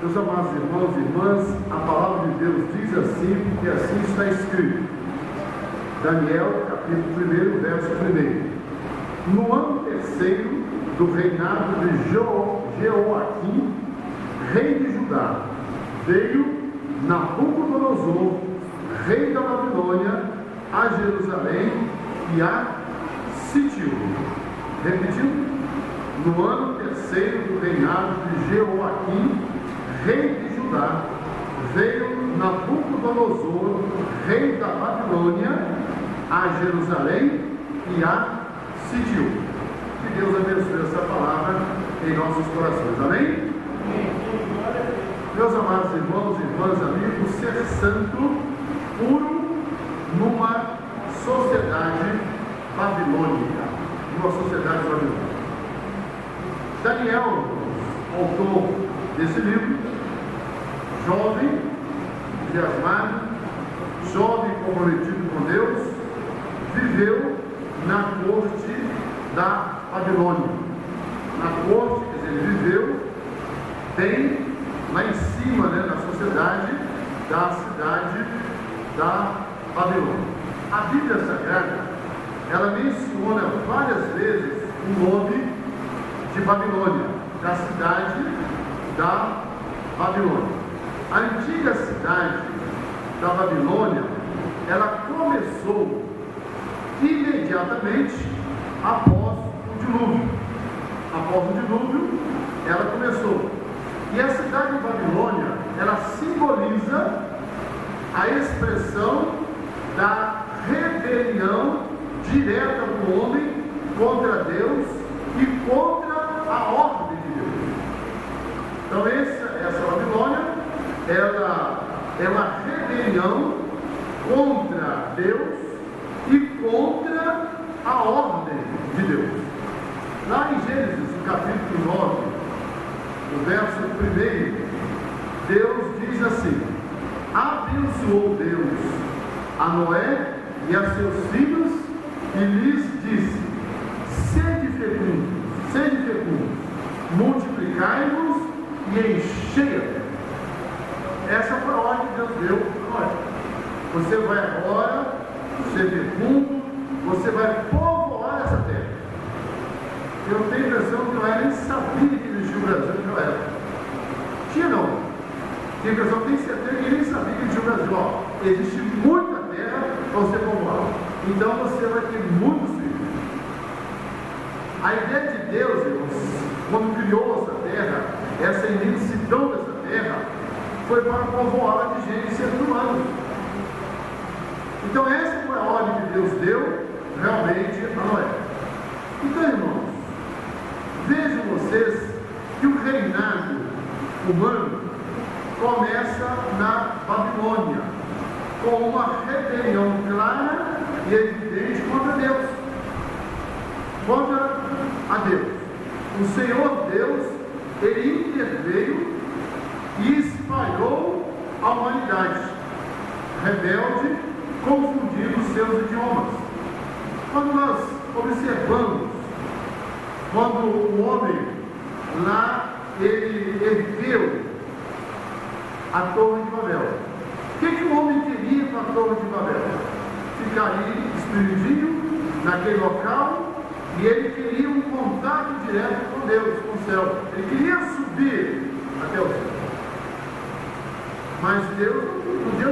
Meus amados irmãos e irmãs, a palavra de Deus diz assim, porque assim está escrito. Daniel, capítulo 1, verso 1. No ano terceiro do reinado de Jeoaquim, rei de Judá, veio Nabucodonosor, rei da Babilônia, a Jerusalém e a sitiou. Repetindo, no ano terceiro do reinado de Jeoaquim, rei de Judá, veio Nabucodonosor, rei da Babilônia, a Jerusalém e a sitiou. Que Deus abençoe essa palavra em nossos corações. Amém? Meus amados irmãos e irmãs, amigos, ser santo, puro, numa sociedade babilônica. Numa sociedade babilônica. Daniel, autor desse livro, jovem, entusiasmado, jovem comprometido com Deus, viveu na corte da Babilônia. Na corte, quer dizer, ele viveu bem lá em cima, na sociedade da cidade da Babilônia. A Bíblia Sagrada, ela menciona várias vezes o nome de Babilônia, da cidade da Babilônia. A antiga cidade da Babilônia, ela começou imediatamente após o dilúvio. Após o dilúvio, ela começou. E a cidade de Babilônia, ela simboliza a expressão da rebelião direta do homem contra Deus e contra a ordem de Deus. Então essa Babilônia, ela é uma rebelião contra Deus e contra a ordem de Deus. Lá em Gênesis, no capítulo 9, no verso 1, Deus diz assim: abençoou Deus a Noé e a seus filhos e lhes disse: sede fecundos, multiplicai-vos e enchei a terra. Essa foi a ordem que Deus deu a Noé. Você vai agora ser fecundo, você vai povoar essa terra. Eu tenho a impressão que Noé nem sabia que existia o Brasil naquela época. Tinha não. Tenho a impressão, tenho certeza que ele nem sabia que existia o Brasil. Ó, existe muita terra para você povoar. Então você vai ter muitos filhos. A ideia de Deus, irmãos, quando criou essa terra, essa imensidão dessa terra, foi para povoá-la de gente, seres humanos. Então essa foi a ordem que Deus deu realmente a Noé. Então, irmãos, vejam vocês que o reinado humano começa na Babilônia, com uma rebelião clara e evidente contra Deus. Contra a Deus. O Senhor Deus, ele interveio e espalhou a humanidade rebelde, confundindo seus idiomas. Quando nós observamos, quando o homem lá, ele ergueu a Torre de Babel, o que o homem queria com a Torre de Babel? Ficar ali escondidinho naquele local, e ele queria um contato direto com Deus, com o céu. Ele queria subir até o céu. Mas Deus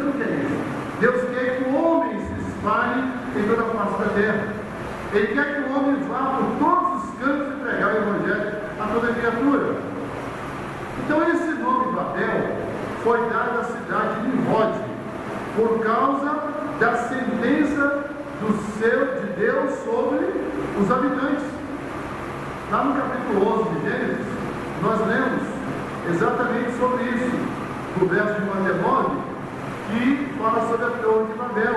não quer isso. Deus quer que o homem se espalhe em toda a face da terra. Ele quer que o homem vá por todos os cantos e pregar o Evangelho a toda criatura. Então esse nome Babel foi dado à cidade de Nimrod, por causa da sentença de Deus sobre os habitantes. Lá no capítulo 11 de Gênesis, nós lemos exatamente sobre isso, no verso de 49, que fala sobre a Torre de Babel.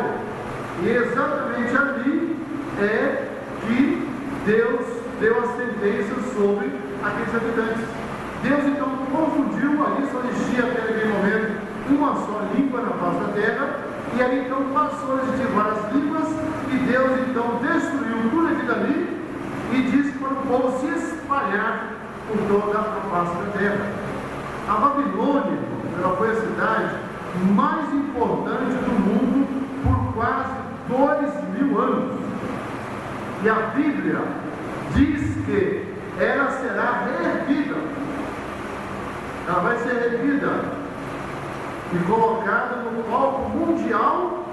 E exatamente ali é que Deus deu a sentença sobre aqueles habitantes. Deus então confundiu ali, só existia até aquele momento uma só língua na face da terra, e aí então passou a existir várias línguas, e Deus então destruiu tudo aquilo ali e disse para o povo se espalhar por toda a face da terra. A Babilônia, ela foi a cidade mais importante do mundo por quase 2000 anos. E a Bíblia diz que ela será reerguida. Ela vai ser reerguida e colocada no palco mundial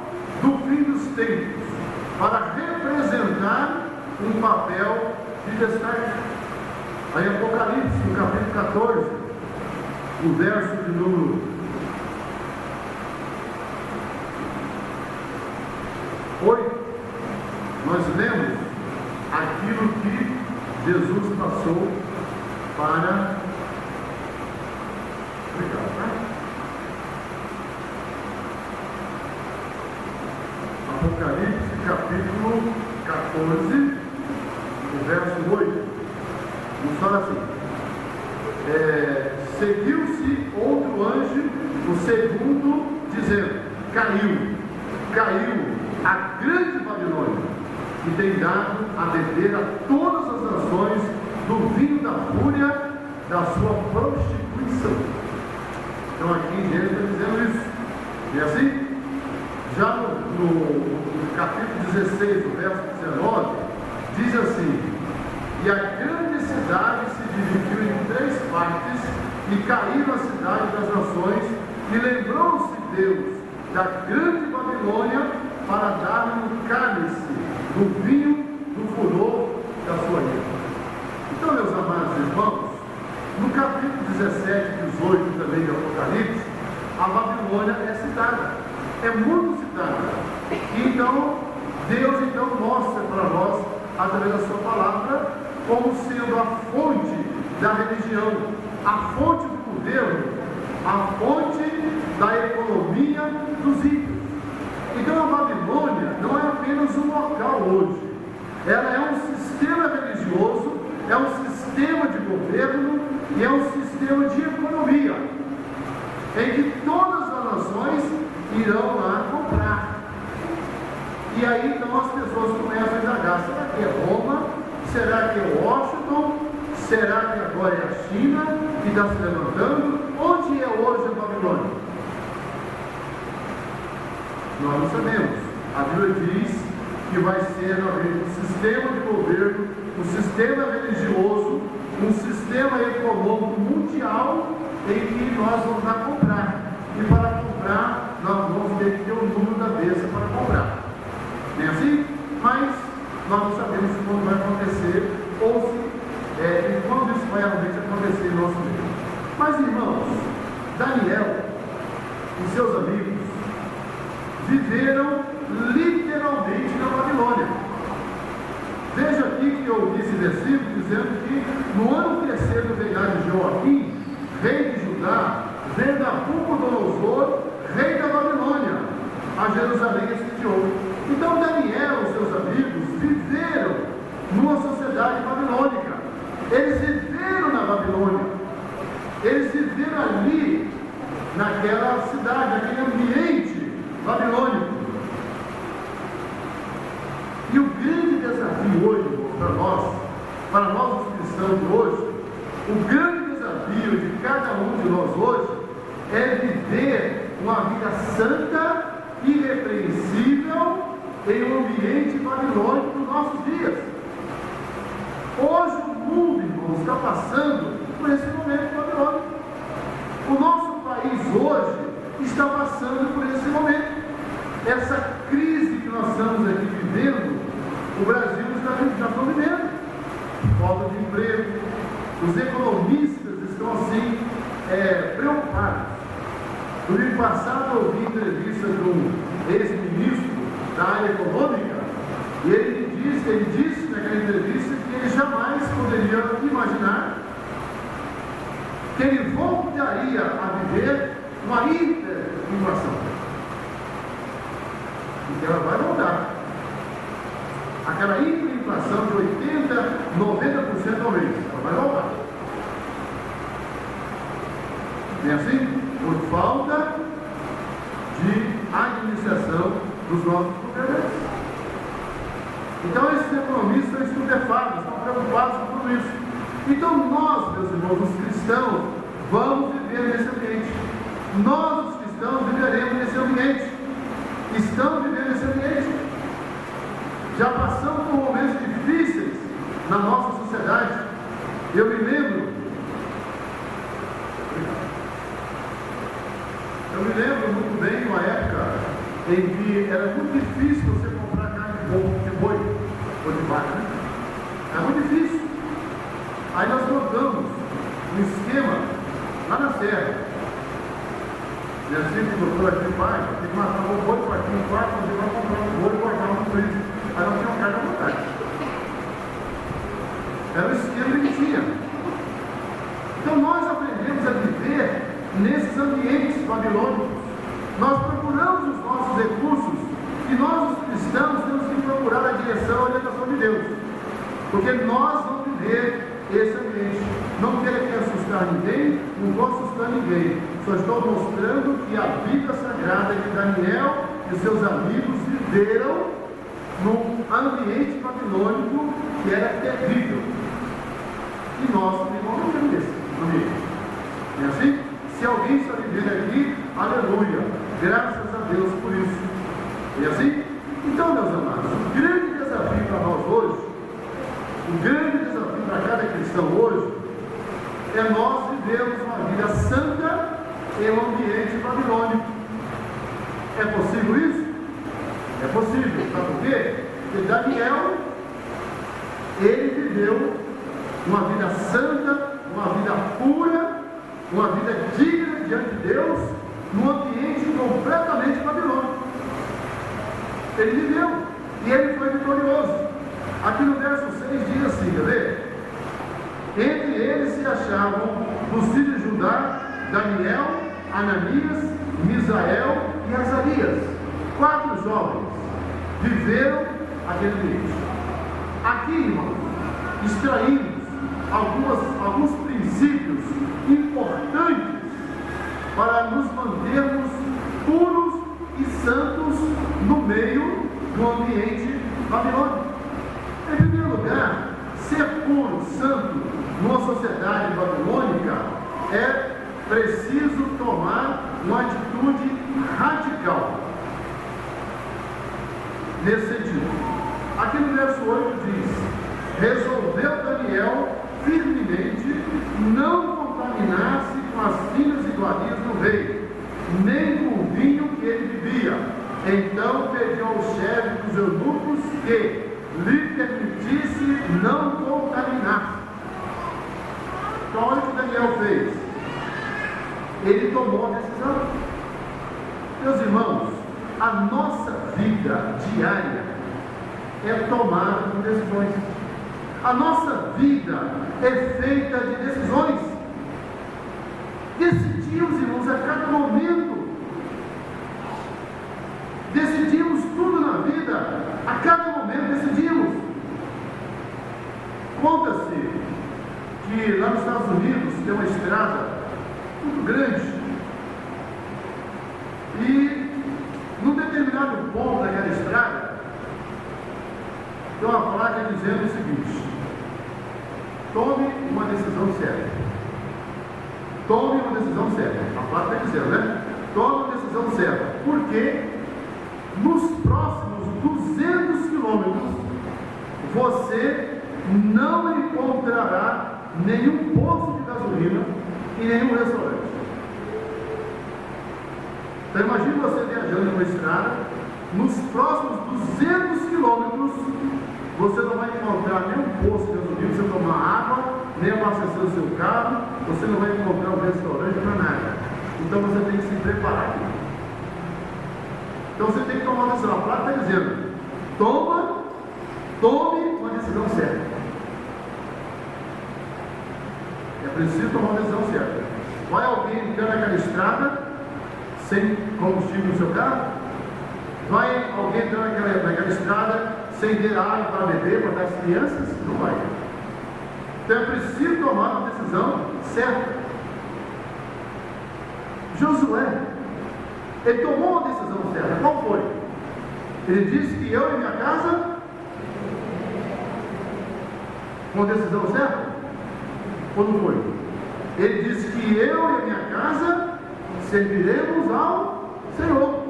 do fim dos tempos, para representar um papel de destaque. Aí Apocalipse, no capítulo 14, o verso de número 8, nós lemos aquilo que Jesus passou para explicar, tá? Apocalipse, capítulo 14, o verso 8, nos fala assim: seguiu-se outro anjo, o segundo, dizendo: caiu a grande Babilônia, que tem dado a beber a todas as nações do vinho da fúria da sua prostituição. Então aqui em Gênesis está dizendo isso. E assim, já no capítulo 16, o verso 19, diz assim: e a grande cidade se dividiu em 3 partes, e caiu a cidade das nações, e lembrou-se Deus da grande Babilônia para dar no cálice do vinho do furor da sua ira. Então, meus amados irmãos, no capítulo 17 e 18 também de Apocalipse, a Babilônia é citada, é muito citada. Então, Deus mostra para nós, através da sua palavra, como sendo a fonte da religião, a fonte do governo, a fonte da economia dos ímpios. Então a Babilônia não é apenas um local hoje, ela é um sistema religioso, é um sistema de governo e é um sistema de economia, em que todas as nações irão lá comprar. E aí então as pessoas começam a indagar: será que é Roma? Será que é Washington? Será que agora é a China que está se levantando? Onde é hoje a Babilônia? Nós não sabemos. A Bíblia diz que vai ser um sistema de governo, um sistema religioso, um sistema econômico mundial em que nós vamos lá comprar. E para comprar, nós vamos ter que ter o número da besta para comprar. Não é assim? Mas nós não sabemos quando vai acontecer ou quando isso vai realmente acontecer em nosso meio. Mas, irmãos, Daniel e seus amigos viveram literalmente na Babilônia. Veja aqui que eu disse versículo dizendo que no ano terceiro do reinado de Joaquim, rei de Judá, veio Nabucodonosor, rei da Babilônia, a Jerusalém e sitiou. Então Daniel e seus amigos viveram numa sociedade babilônica. Eles viveram na Babilônia. Eles viveram ali, naquela cidade, naquele ambiente babilônico. E o grande desafio hoje para nós os cristãos de hoje, o grande desafio de cada um de nós hoje é viver uma vida santa, irrepreensível, em um ambiente babilônico dos nossos dias. Hoje o mundo, irmãos, está passando por esse momento babilônico. O nosso país hoje está passando por esse momento. Essa crise que nós estamos aqui vivendo, o Brasil está vivendo. Falta de emprego. Os economistas estão assim, preocupados. No ano passado eu ouvi entrevista de um ex-ministro da área econômica, e ele disse naquela entrevista que ele jamais poderia imaginar que ele voltaria a viver uma hiperinflação. E ela vai voltar. Aquela hiperinflação de 80%, 90% ao mês, ela vai voltar. Não é assim? Por falta de administração dos nossos governantes. Então esses economistas estão estupefatos, estão preocupados com tudo isso. Então nós, meus irmãos, os cristãos, vamos viver Nós, os cristãos, viveremos nesse ambiente. Estamos vivendo nesse ambiente. Já passamos por momentos difíceis na nossa sociedade. Eu me lembro muito bem uma época em que era muito difícil você comprar carne de boi ou de vaca, né? Era muito difícil. Aí nós montamos um esquema lá na serra. E assim o doutor aqui, pai, tem que matar um boi, partir um quarto, você vai comprar um boi e cortar um freezer. Aí nós tínhamos carne à vontade. Era o esquema que tinha. Então nós aprendemos a viver nesses ambientes babilônicos. Nós procuramos os nossos recursos e nós, os cristãos, temos que procurar a direção e a orientação de Deus. Porque nós vamos viver esse ambiente. Não quero aqui assustar ninguém, não vou assustar ninguém. Só estou mostrando que a vida sagrada que Daniel e seus amigos viveram num ambiente babilônico que era terrível. E nós também vamos viver nesse ambiente. Não é assim? Se alguém está vivendo aqui, aleluia, graças a Deus por isso. É assim? Então, meus amados, o grande desafio para nós hoje, o grande desafio para cada cristão hoje, é nós vivermos uma vida santa em um ambiente babilônico. É possível isso? É possível. Sabe por quê? Porque Daniel, ele viveu uma vida santa, uma vida pura, uma vida digna diante de Deus, num ambiente completamente babilônico. Ele viveu e ele foi vitorioso. Aqui no verso 6 diz assim, quer ver? Entre eles se achavam dos filhos de Judá, Daniel, Ananias, Misael e Azarias. 4 jovens viveram aquele ambiente. Aqui, irmãos, extraímos alguns princípios importantes para nos mantermos puros e santos no meio do ambiente babilônico. Em primeiro lugar, ser puro, santo, numa sociedade babilônica, é preciso tomar uma atitude radical. Nesse sentido, aqui no verso 8 diz: resolveu Daniel firmemente não contaminar-se com as finas iguarias do rei, nem com o vinho que ele bebia. Então pediu ao chefe dos eunucos que lhe permitisse não contaminar. Então olha o que Daniel fez. Ele tomou a decisão. Meus irmãos, a nossa vida diária é tomada por decisões. A nossa vida é feita de decisões. Decidimos, irmãos, a cada momento. Decidimos tudo na vida. A cada momento decidimos. Conta-se que lá nos Estados Unidos tem uma estrada muito grande. E num determinado ponto daquela estrada, tem uma placa dizendo o seguinte: tome uma decisão certa. Tome uma decisão certa. A placa está dizendo, né? Tome uma decisão certa. Porque nos próximos 200 quilômetros você não encontrará nenhum posto de gasolina e nenhum restaurante. Então imagine você viajando numa estrada, nos próximos 200 quilômetros você não vai encontrar nenhum posto de gasolina para você tomar água, nem abastecer o seu carro, você não vai encontrar um restaurante para nada. Então você tem que se preparar. Então você tem que tomar uma decisão. A placa está dizendo: tome uma decisão certa. É preciso tomar uma decisão certa. Vai alguém entrar naquela estrada sem combustível no seu carro? Vai alguém entrar naquela estrada sem ter água para beber, para dar às crianças? Não vai. Então é preciso tomar uma decisão certa. Josué, ele tomou uma decisão certa. Qual foi? Ele disse que eu e minha casa, uma decisão certa? Ou não foi? Ele disse que eu e minha casa serviremos ao Senhor.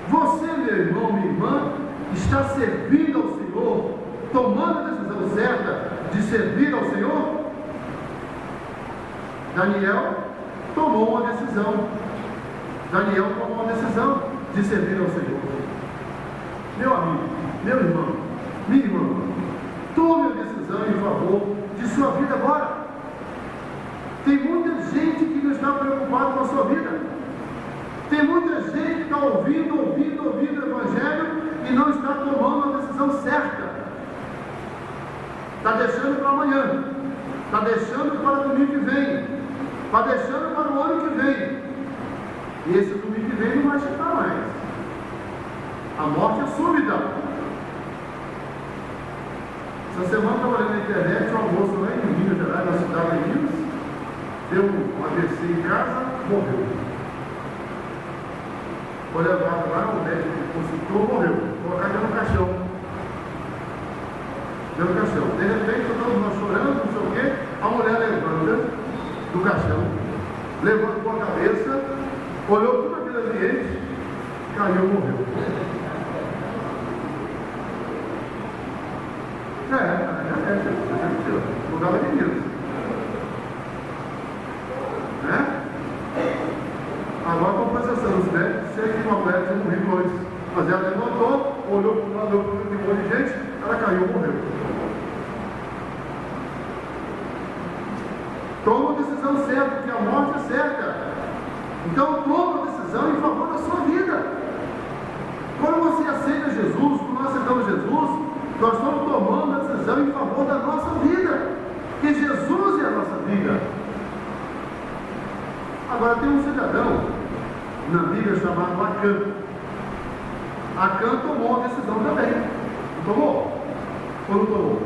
Você, meu irmão, minha irmã, está servindo ao Senhor, tomando a decisão certa de servir ao Senhor? Daniel tomou uma decisão. Daniel tomou uma decisão de servir ao Senhor. Meu amigo, meu irmão, minha irmã, tome a decisão em favor de sua vida agora. Tem muita gente que não está preocupada com a sua vida. Tem muita gente que está ouvindo o Evangelho e não está tomando a decisão certa. Está deixando para amanhã. Está deixando para o domingo que vem. Está deixando para o ano que vem. E esse domingo que vem não vai chegar mais. A morte é súbita. Essa semana eu estava olhando na internet um almoço lá em Minas Gerais, na cidade de Minas. Deu um AVC em casa, morreu. Foi levado lá, o médico que consultou, morreu. Colocar dentro do caixão. Dentro do caixão. De repente, todos nós chorando, não sei o quê, a mulher levanta do caixão, levantou a cabeça, olhou tudo aquele ambiente, caiu e morreu. Lugar de Minas. Né? Agora a compensação, os médicos sei que uma mulher tinha morrido antes, mas ela levantou, olhou para o lado, olhou para um monte de gente, ela caiu e morreu. Toma a decisão certa, porque a morte é certa. Então toma a decisão em favor da sua vida. Quando você aceita Jesus, quando nós aceitamos Jesus, nós estamos tomando a decisão em favor da nossa vida, que Jesus é a nossa vida. Agora tem um cidadão na Bíblia chamado Acã. Acã tomou a decisão também. Não tomou? Ou não tomou?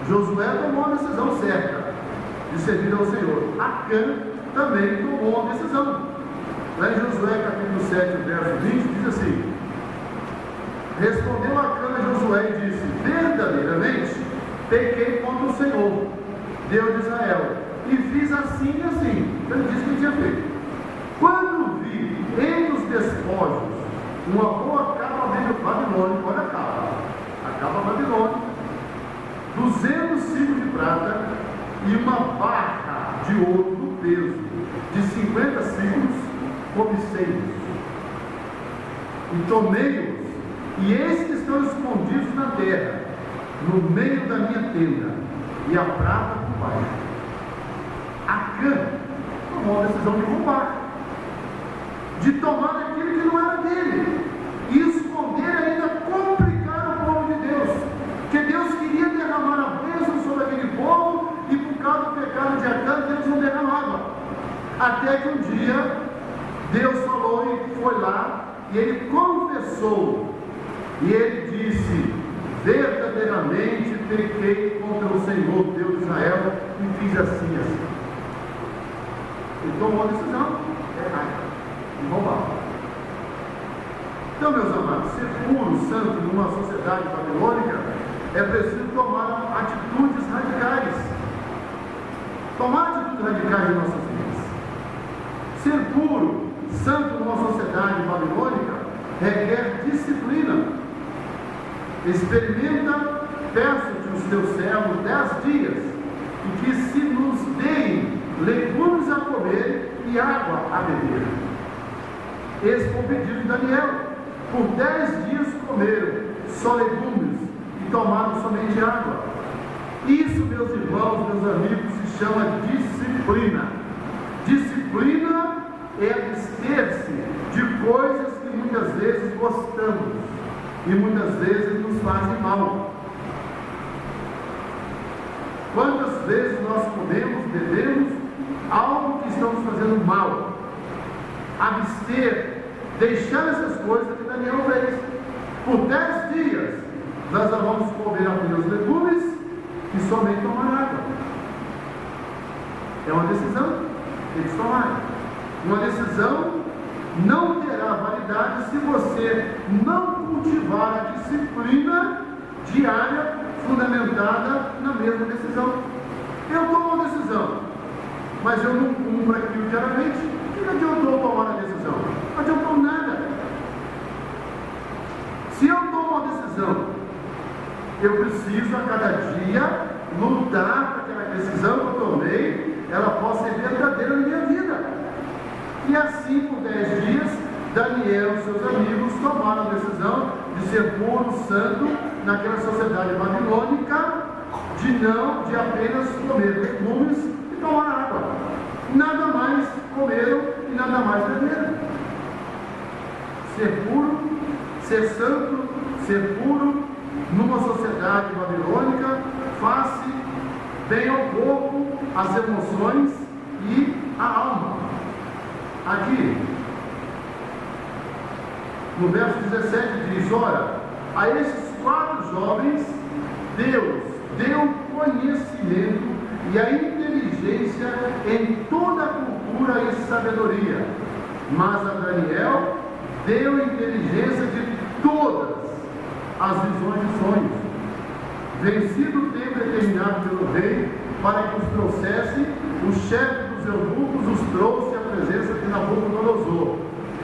Josué tomou a decisão certa de servir ao Senhor. Acã também tomou a decisão. Lá em Josué capítulo 7, verso 20, diz assim: respondeu Acã a Josué e disse: verdadeiramente pequei contra o Senhor, Deus de Israel, e fiz assim e assim. Ele disse que tinha feito. Quando vi entre os despojos uma boa capa babilônica, olha a capa babilônica, 200 ciclos de prata e uma barra de ouro do peso de 50 ciclos, cobicei-os e tomei-os, e eis que estão escondidos na terra, no meio da minha tenda, e a prata por baixo. Acã tomou a decisão de roubar, de tomar aquilo que não era dele, e esconder, ainda complicar o povo de Deus, que Deus queria derramar a bênção sobre aquele povo, e por causa do pecado de Acã, Deus não derramava, até que um dia Deus falou e foi lá, e ele confessou, e ele disse: verdadeiramente pequei contra o Senhor, Deus de Israel, e fiz assim e assim. Ele tomou a decisão errada, de roubar. Então, meus amados, ser puro, santo numa sociedade babilônica, é preciso tomar atitudes radicais. Tomar atitudes radicais em nossas vidas. Ser puro, santo numa sociedade babilônica, requer disciplina. Experimenta, peço-te os teus servos 10 dias, e que se nos deem legumes a comer e água a beber. Esse foi o pedido de Daniel. Por 10 dias comeram só legumes e tomaram somente água. Isso, meus irmãos, meus amigos, se chama disciplina. Disciplina é abster-se de coisas que muitas vezes gostamos e muitas vezes nos fazem mal. Quantas vezes nós comemos, bebemos algo que estamos fazendo mal? Abster, deixar essas coisas que Daniel fez. Por 10 dias nós vamos comer apenas legumes e somente tomar água. É uma decisão que eles tomaram. Uma decisão não terá validade se você não cultivar a disciplina diária fundamentada na mesma decisão. Eu tomo uma decisão mas eu não cumpro aquilo diariamente. O que adiantou tomar a decisão? Não adiantou nada. Se eu tomo uma decisão, eu preciso a cada dia lutar para que aquela decisão que eu tomei, ela possa ser verdadeira na minha vida. E assim, por 10 dias, Daniel e seus amigos tomaram a decisão de ser puro, santo, naquela sociedade babilônica, de apenas comer legumes e tomar água. Nada mais comeram e nada mais beberam. Ser puro, ser santo, ser puro, numa sociedade babilônica, face bem ao corpo, às emoções e à alma. Aqui, no verso 17 diz: ora, a esses 4 jovens, Deus deu conhecimento e a inteligência em toda a cultura e sabedoria, mas a Daniel deu inteligência de todas as visões e sonhos. Vencido o tempo determinado pelo rei para que os trouxesse, o chefe dos eunucos os trouxe à presença de Nabucodonosor.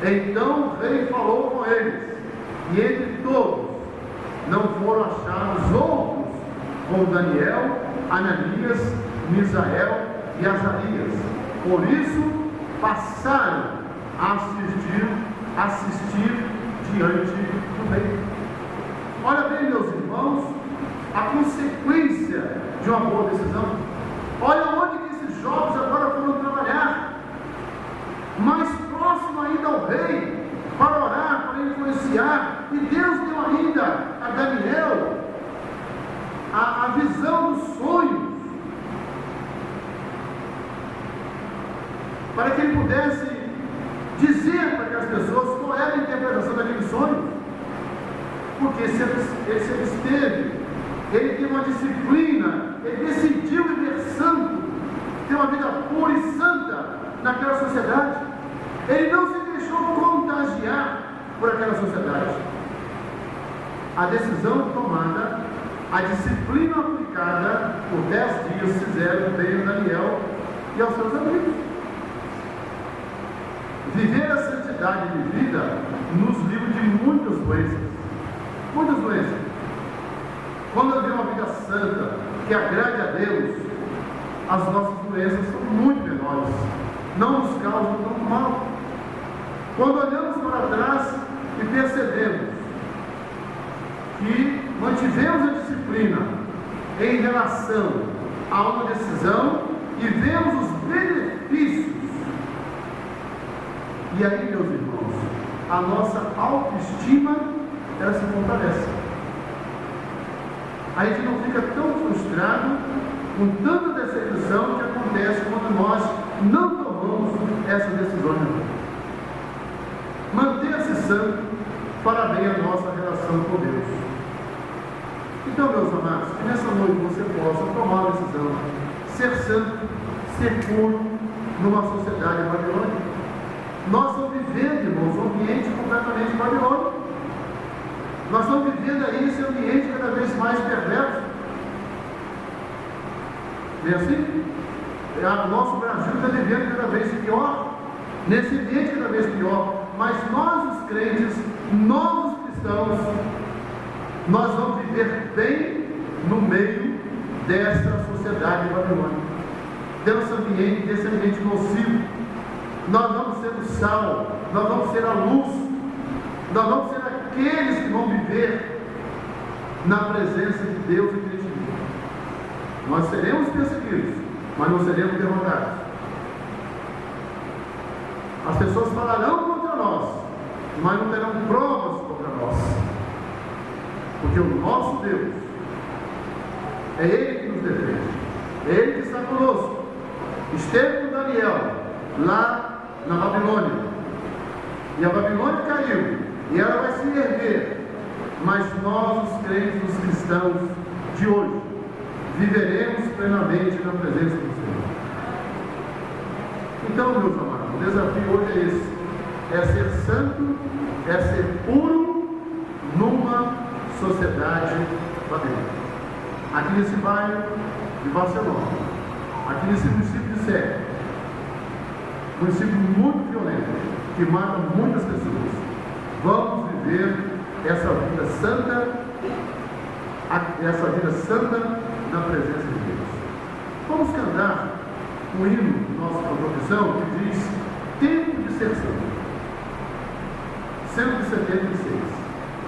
Então o rei falou com eles, e entre todos não foram achados outros como Daniel, Ananias, Misael e Azarias. Por isso passaram a assistir diante do rei. Olha bem, meus irmãos, a consequência de uma boa decisão. Olha onde que esses jovens agora foram trabalhar, mais próximo ainda ao rei, para orar, para influenciar. E Deus deu ainda a Daniel a visão dos sonhos, para que ele pudesse dizer para aquelas pessoas qual era a interpretação daqueles sonhos. Porque se ele esteve, ele tem uma disciplina, ele decidiu viver santo, ter uma vida pura e santa naquela sociedade. Ele não se deixou contagiar por aquela sociedade. A decisão tomada, a disciplina aplicada por 10 dias fizeram bem a Daniel e aos seus amigos. Viver a santidade de vida nos livra de muitas doenças. Muitas doenças. Quando eu vivo uma vida santa, que agrade a Deus, as nossas doenças são muito menores. Não nos causam tanto mal. Quando olhamos para trás e percebemos que mantivemos a disciplina em relação a uma decisão e vemos os benefícios, e aí, meus irmãos, a nossa autoestima, ela se fortalece. A gente não fica tão frustrado com tanta decepção que acontece quando nós não tomamos essas decisões. Manter-se santo fará bem a nossa relação com Deus. Então, meus amados, que nessa noite você possa tomar a decisão, ser santo, ser puro, numa sociedade babilônica. Nós estamos vivendo, irmãos, um ambiente completamente babilônico. Nós estamos vivendo aí esse ambiente cada vez mais perverso. Não é assim? O nosso Brasil está vivendo cada vez pior, nesse ambiente cada vez pior. Mas nós, os crentes, nós, os cristãos, nós vamos viver bem no meio dessa sociedade babilônica, desse ambiente nocivo. Nós vamos ser o sal, nós vamos ser a luz, nós vamos ser aqueles que vão viver na presença de Deus e Cristo. Nós seremos perseguidos, mas não seremos derrotados. As pessoas falarão contra nós, mas não terão provas contra nós, porque o nosso Deus é Ele que nos defende, é Ele que está conosco. Esteve com Daniel lá na Babilônia, e a Babilônia caiu, e ela vai se erguer, mas nós, os crentes, os cristãos de hoje, viveremos plenamente na presença do Senhor. Então, meus amados, o desafio hoje é esse: é ser santo, é ser puro numa sociedade babilônica. Aqui nesse bairro de Barcelona, aqui nesse município de Sé, um princípio muito violento, que mata muitas pessoas. Vamos viver essa vida santa na presença de Deus. Vamos cantar um hino da nossa profissão que diz: Tempo de ser santo. 176.